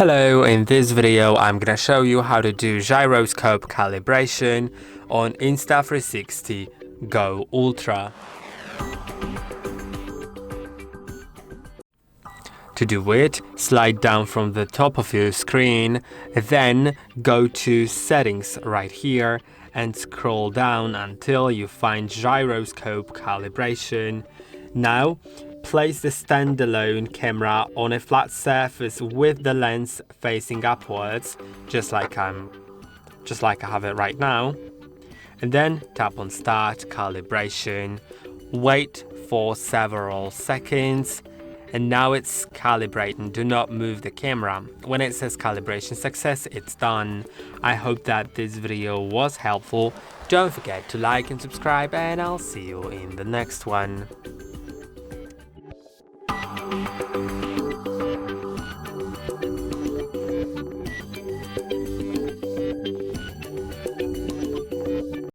Hello, in this video I'm gonna show you how to do gyroscope calibration on Insta360 GO Ultra. To do it, slide down from the top of your screen, then go to Settings right here and scroll down until you find Gyroscope Calibration. Now, place the standalone camera on a flat surface with the lens facing upwards, just like I have it right now. And then tap on Start Calibration. Wait for several seconds. And now it's calibrating. Do not move the camera. When it says calibration success, it's done. I hope that this video was helpful. Don't forget to like and subscribe, and I'll see you in the next one.